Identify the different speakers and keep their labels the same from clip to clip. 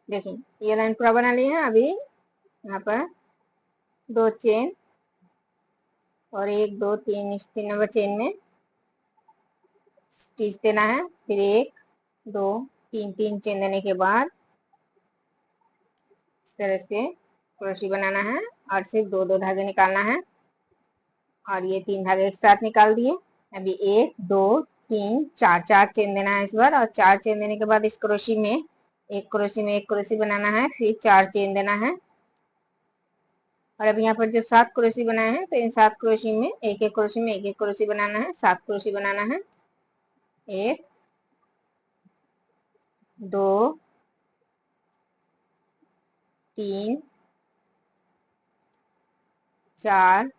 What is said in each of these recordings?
Speaker 1: देखिए ये लाइन पूरा बना लिए हैं। अभी यहाँ पर 2 चेन और 1 2 3 इस 3 नंबर चेन में स्टिच देना है। फिर 1 2 3 3 चेन देने के बाद इस तरह से क्रोशे बनाना है और सिर्फ 2 2 धागे निकालना है। और ये 3 धागे एक साथ निकाल दिए। अभी 1 2 3 4 4 चेन देना है इस बार। और 4 चेन देने के बाद इस क्रोशे में एक क्रोशे बनाना है, फिर 4 चेन देना है। और अब यहाँ पर जो 7 क्रोशे बनाए हैं तो इन 7 क्रोशे में एक एक क्रोशे में एक एक क्रोशे बनाना है। 7 क्रोशे बनाना है। 1 2 3 4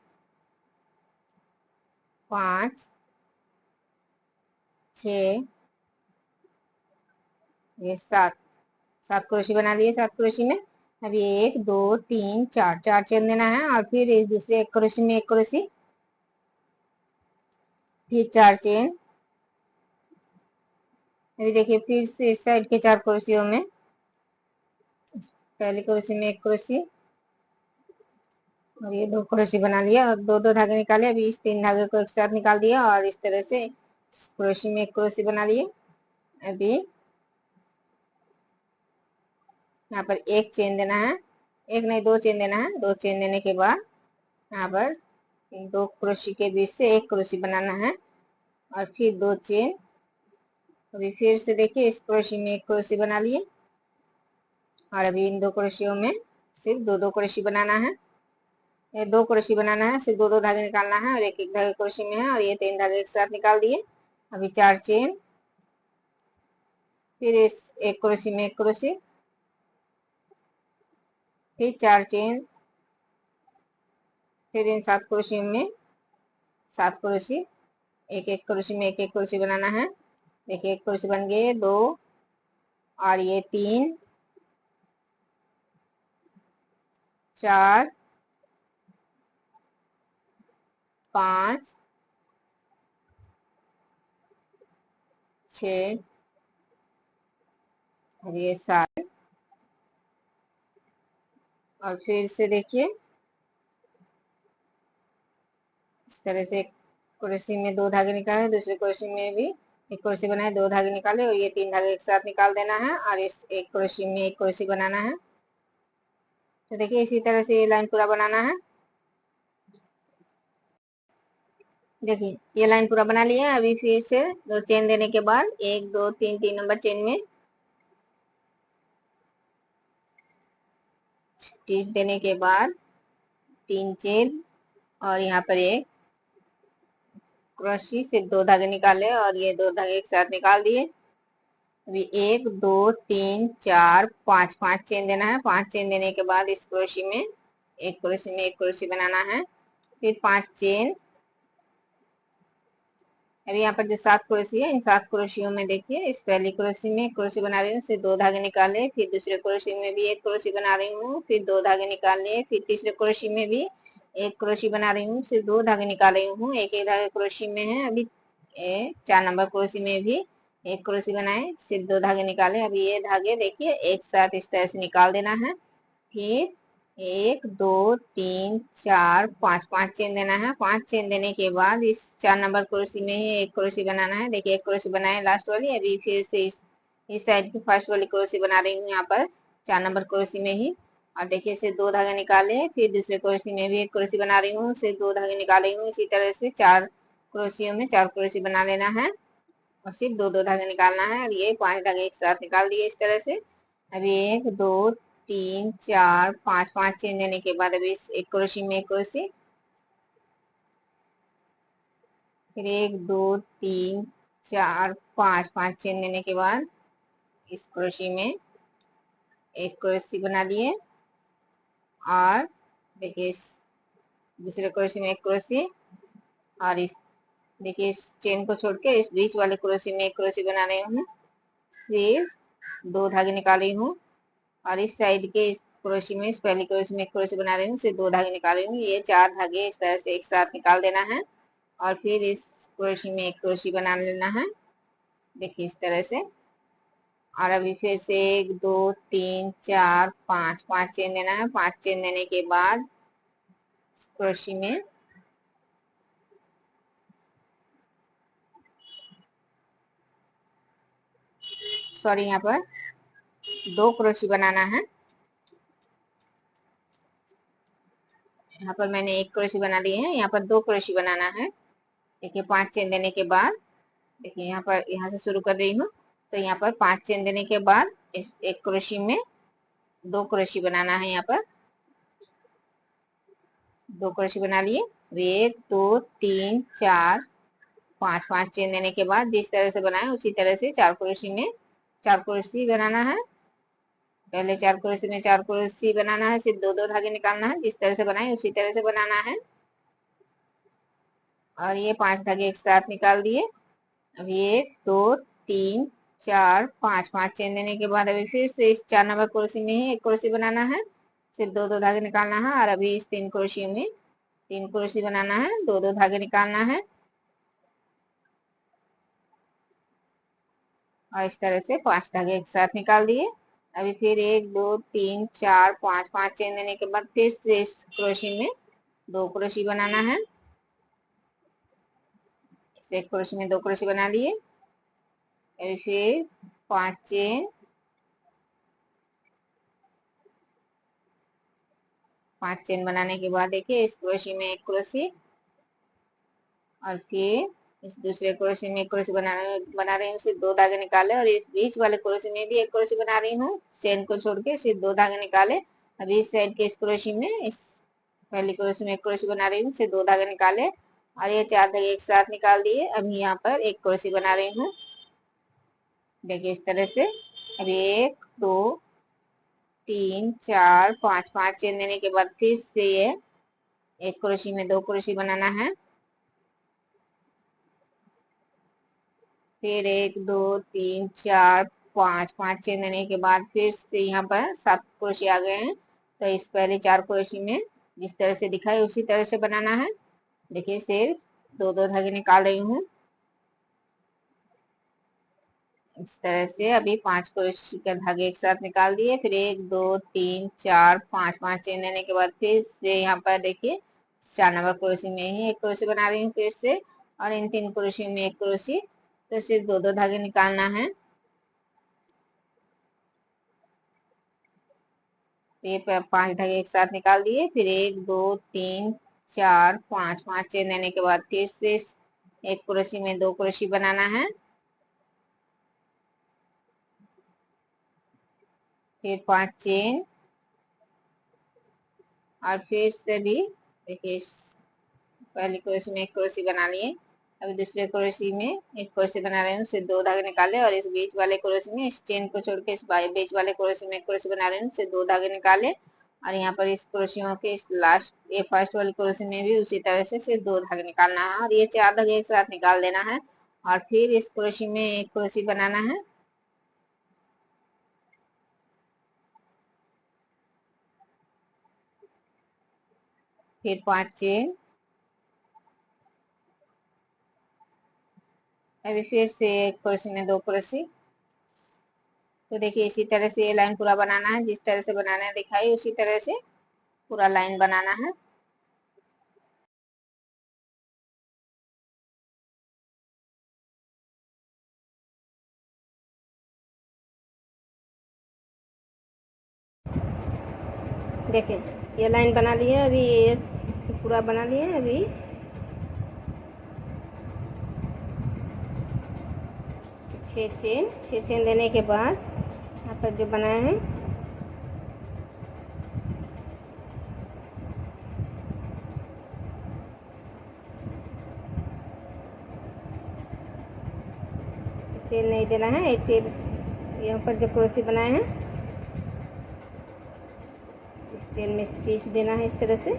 Speaker 1: 5 6 ये 7 क्रोशे बना लिए। 7 क्रोशे में अभी 1 2 3 4 4 चेन देना है। और फिर इस दूसरे एक क्रोशे में एक क्रोशे, फिर 4 चेन। अभी देखिए फिर से इस साइड के 4 क्रोशियों में पहले क्रोशे में एक क्रोशे और ये 2 क्रोशे बना लिया और 2 2 धागे निकाले। अभी इस 3 धागे को एक साथ निकाल दिया और इस तरह से क्रोशे में एक क्रोशे बना लिए। अभी यहाँ पर एक चेन देना है, एक नहीं 2 चेन देना है। 2 चेन देने के बाद यहाँ पर 2 क्रोशे के बीच से एक क्रोशे बनाना है और फिर 2 चेन। अभी फिर से देखिए इस क्रोशे में एक क्रोशे बना लिए और अभी इन 2 क्रोशियों में सिर्फ 2 2 क्रोशे बनाना है। ये 2 क्रोशे बनाना है, सिर्फ 2 2 धागे निकालना है और एक एक धागे क्रोशे में है। और ये 3 धागे एक साथ निकाल दिए। अभी 4 चेन, फिर इस एक क्रोशे में एक क्रोशे, फिर 4 चेन, फिर इन 7 क्रोशियों में 7 क्रोशे, एक एक क्रोशे में एक एक क्रोशे बनाना है। देखिए एक क्रोशे बन गए 2 और ये 3 4 5 6 और ये 7। और फिर से देखिए इस तरह से क्रोशे में 2 धागे निकाले, दूसरे क्रोशे में भी एक क्रोशे बनाए, 2 धागे निकाले और ये 3 धागे एक साथ निकाल देना है और इस एक क्रोशे में एक क्रोशे बनाना है। तो देखिए इसी तरह से ये लाइन पूरा बनाना है। देखिए ये लाइन पूरा बना लिया है। अभी फिर से 2 चेन देने के बाद 1 2 3 3 नंबर चेन में स्टिच देने के बाद 3 चेन और यहाँ पर एक क्रोशे से 2 धागे निकाले और ये 2 धागे एक साथ निकाल दिए। अभी 1 2 3 4 5 5 चेन देना है। 5 चेन देने के बाद इस क्रोशे में एक क्रोशे बनाना है, फिर 5 चेन। अभी यहाँ पर जो 7 क्रोशे है इन 7 क्रोशियों में देखिए इस पहले क्रोशे में एक क्रोशे बना रही हूँ, फिर 2 धागे निकाले, फिर दूसरे क्रोशे में भी एक क्रोशे बना रही हूँ, फिर 2 धागे निकाल लिए, फिर तीसरे क्रोशे में भी एक क्रोशे बना रही हूँ, फिर 2 धागे निकाल रही हूँ। एक एक धागे क्रोशे में है। अभी 4 नंबर क्रोशे में भी एक क्रोशे बनाए, सिर्फ 2 धागे निकाले। अभी ये धागे देखिए एक साथ इस तरह से निकाल देना है। फिर 1 2 3 4 5 5 चेन देना है। 5 चेन देने के बाद इस 4 नंबर क्रोशे में ही एक क्रोशे बनाना है। देखिए एक क्रोशे बनाए लास्ट वाली। अभी फिर से इस साइड की फर्स्ट वाली क्रोशे बना रही हूँ यहाँ पर 4 नंबर क्रोशे में ही। और देखिए इसे 2 धागे निकाले, फिर दूसरे क्रोशे में भी एक क्रोशे बना रही हूँ, सिर्फ 2 धागे निकाल रही हूँ। इसी तरह से 4 क्रोशियों में 4 क्रोशे बना लेना है और सिर्फ 2 2 धागे निकालना है। और ये 5 धागे एक साथ निकाल दिए इस तरह से। अभी 1 2 3 4 5 5 चेन देने के बाद अभी एक क्रोशे में एक क्रोशे, फिर 1 2 3 4 5 5 चेन देने के बाद इस क्रोशे में एक क्रोशे बना लिए। और देखिए इस दूसरे क्रोशे में एक क्रोशे और इस देखिए इस चेन को छोड़ के इस बीच वाले क्रोशे में एक क्रोशे बना रही हूँ, फिर 2 धागे निकाल रही हूँ और इस साइड के इस क्रोशे में इस पहले क्रोशे में एक क्रोशे बना रही हूँ, सिर्फ 2 धागे निकाल रही हूँ। ये 4 धागे इस तरह से एक साथ निकाल देना है और फिर इस क्रोशे में एक क्रोशे बना लेना है। देखिए इस तरह से और अभी फिर से 1 2 3 4 5 5 चेन देना है। 5 चेन देने के बाद क्रोशी में सॉरी यहाँ पर 2 क्रोशी बनाना है। यहाँ पर मैंने 1 क्रोशी बना ली है, यहाँ पर 2 क्रोशी बनाना है। देखिए 5 चेन देने के बाद, देखिए यहाँ पर, यहाँ से शुरू कर रही हूँ, तो यहाँ पर 5 चेन देने के बाद इस 1 क्रोशी में 2 क्रोशी बनाना है। यहाँ पर 2 क्रोशी बना लिए। 1 2 3 4 5 5 चेन देने के बाद जिस तरह से बनाए उसी तरह से 4 क्रोशी में 4 क्रोशी बनाना है। पहले 4 क्रोशी में 4 क्रोशी बनाना है, सिर्फ 2 2 धागे निकालना है। जिस तरह से बनाए उसी तरह से बनाना है। और ये 5 धागे एक साथ निकाल दिए। अभी 1 2 3 4 5 5 चेन देने के बाद अभी फिर से इस 4 नंबर क्रोशी में ही 1 क्रोशी बनाना है, सिर्फ 2 2 धागे निकालना है। और अभी इस 3 क्रोशी में 3 क्रोशी बनाना है, 2 2 धागे निकालना है। और इस तरह से 5 धागे एक साथ निकाल दिए। अभी फिर 1 2 3 4 5 5 चेन देने के बाद फिर से इस क्रोशी में 2 क्रोशी बनाना है। इस 1 क्रोशी में 2 क्रोशी बना लिए। अभी फिर 5 चेन, 5 चेन बनाने के बाद देखिए इस क्रोशी में 1 क्रोशी, और फिर इस दूसरे क्रोशी में 1 क्रोशी बना रही हूँ, सिर्फ 2 धागे निकाले। और इस बीच वाले क्रोशी में भी 1 क्रोशी बना रही हूँ, चेन को छोड़ के सिर्फ 2 धागे निकाले। अभी इस साइड के इस क्रोशी में, इस पहली क्रोशी में 1 क्रोशी बना रही हूँ, सिर्फ 2 धागे निकाले। और ये 4 धागे एक साथ निकाल दिए। अभी यहाँ पर 1 क्रोशी बना रही हूँ, देखिए इस तरह से। अभी 1 2 3 4 5 5 चेन देने के बाद फिर से ये 1 क्रोशी में 2 क्रोशी बनाना है। फिर 1 2 3 4 5 5 चेन देने के बाद फिर से यहाँ पर 7 क्रोशी आ गए हैं। तो इस पहले 4 क्रोशी में जिस तरह से दिखाई उसी तरह से बनाना है। देखिए सिर्फ 2 2 धागे निकाल रही हूँ इस तरह से। अभी 5 क्रोशी का धागे एक साथ निकाल दिए। फिर 1 2 3 4 5 5 चेन देने के बाद फिर से यहाँ पर देखिए 4 नंबर क्रोशी में ही 1 क्रोशी बना रही हूँ फिर से। और इन 3 क्रोशी में 1 क्रोशी, तो सिर्फ 2 2 धागे निकालना है। ये 5 धागे एक साथ निकाल दिए। फिर 1 2 3 4 5 5 चेन देने के बाद फिर से 1 क्रोशी में 2 क्रोशी बनाना है। फिर 5 चेन, और फिर से भी देखिए पहली क्रोशी में 1 क्रोशी बना लिए। अभी दूसरे क्रोशी में 1 क्रोशी बना रहे हूँ, सिर्फ 2 धागे निकाले। और इस बीच वाले क्रोशी में, इस चेन को छोड़ के इस बीच वाले क्रोशी में 1 क्रोशी बना रहे हूँ, सिर्फ 2 धागे निकाले। और यहाँ पर इस क्रोशियों के इस लास्ट, ये फर्स्ट वाली क्रोशी में भी उसी तरह से सिर्फ 2 धागे निकालना है। और ये 4 धागे एक साथ निकाल देना है। और फिर इस क्रोशी में 1 क्रोशी बनाना है। फिर 5 चेन। अभी फिर से 1 क्रोशी में 2 क्रोशी। तो देखिए इसी तरह से ये लाइन पूरा बनाना है, जिस तरह से बनाना है दिखाई उसी तरह से पूरा लाइन बनाना है।
Speaker 2: देखें ये लाइन बना ली है। अभी ये पूरा बना लिए हैं। अभी 6 चेन देने के बाद यहाँ पर जो बनाए हैं चेन नहीं देना है। एक चेन यहाँ पर जो क्रोशी बनाए हैं इस चेन में स्टिच देना है इस तरह से।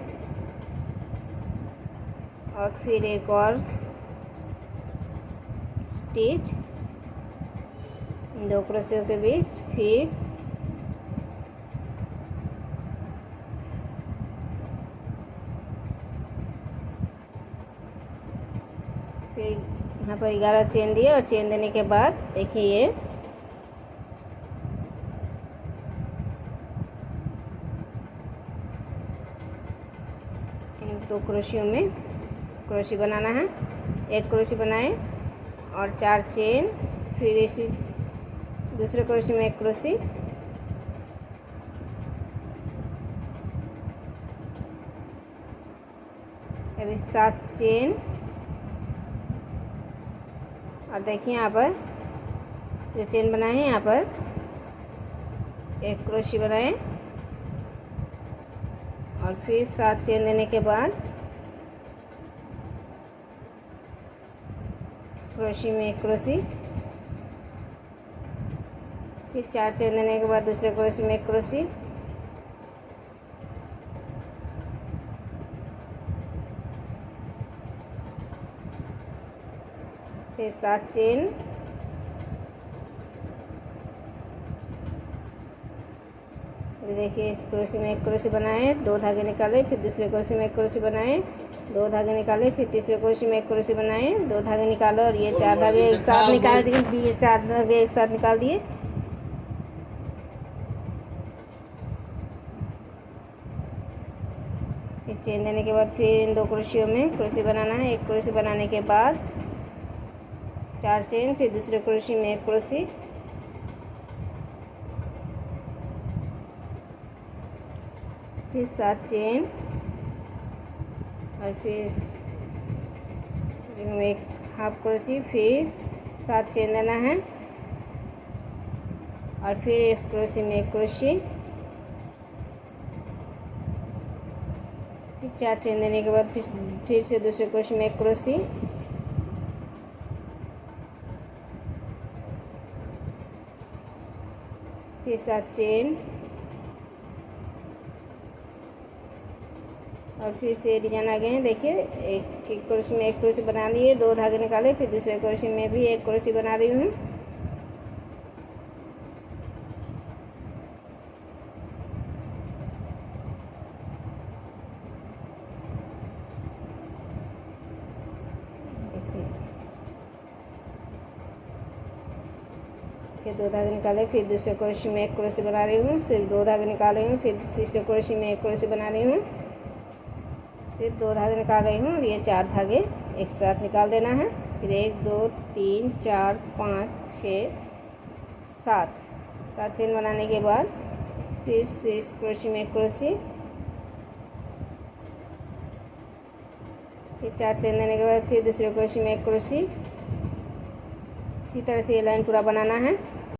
Speaker 2: और फिर एक और स्टिच दो क्रोशियों के बीच। फिर यहाँ पर 11 चेन दिए। और चेन देने के बाद देखिए ये दो क्रोशियों में क्रोशी बनाना है। एक क्रोशी बनाए और 4 चेन, फिर इसी दूसरे क्रोशी में एक क्रोशी, अभी 7 चेन। और देखिए यहाँ पर जो चेन बनाए हैं यहाँ पर एक क्रोशी बनाए और फिर 7 चेन देने के बाद क्रोशी में एक क्रोशी, फिर 4 चेन देने के बाद दूसरे क्रोशी में एक क्रोशी, फिर 7 चेन, अभी देखिए इस क्रोशी में एक क्रोशी बनाए, 2 धागे निकाले, फिर दूसरे क्रोशी में एक क्रोशी बनाए, 2 धागे निकाले, फिर तीसरे क्रोशी में एक क्रोशी बनाए, 2 धागे निकालो और ये 4 धागे एक साथ निकाल दिए, ये 4 धागे एक साथ निकाल दिए। फिर चेन देने के बाद फिर इन 2 क्रोशियों में क्रोशी बनाना है। एक क्रोशी बनाने के बाद 4 चेन, फिर दूसरे क्रोशी में एक क्रोशी, फिर 7 चेन और फिर एक हाफ क्रोशी, फिर 7 चेन देना है और फिर इस क्रोशी में एक क्रोशी, फिर 4 चेन देने के बाद फिर से दूसरे क्रोशी में एक क्रोशी, फिर 7 चेन और फिर से डिजाइन आ गए हैं। देखिए एक क्रोशी में एक क्रोशी बना लिए, 2 धागे निकाले, फिर दूसरे क्रोशी में भी एक क्रोशी बना रही हूँ। देखिए फिर 2 धागे निकाले, फिर दूसरे क्रोशी में एक क्रोशी बना रही हूँ, सिर्फ 2 धागे निकाल रही हूँ, फिर तीसरे क्रोशी में एक क्रोशी बना रही हूँ, सिर्फ 2 धागे निकाल रही हूँ और ये 4 धागे एक साथ निकाल देना है। फिर 1 2 3 4 5 6 7 चेन बनाने के बाद फिर से इस क्रोशी में एक क्रोशी, फिर 4 चेन देने के बाद फिर दूसरे क्रोशी में एक क्रोशी। इसी तरह से ये लाइन पूरा बनाना है।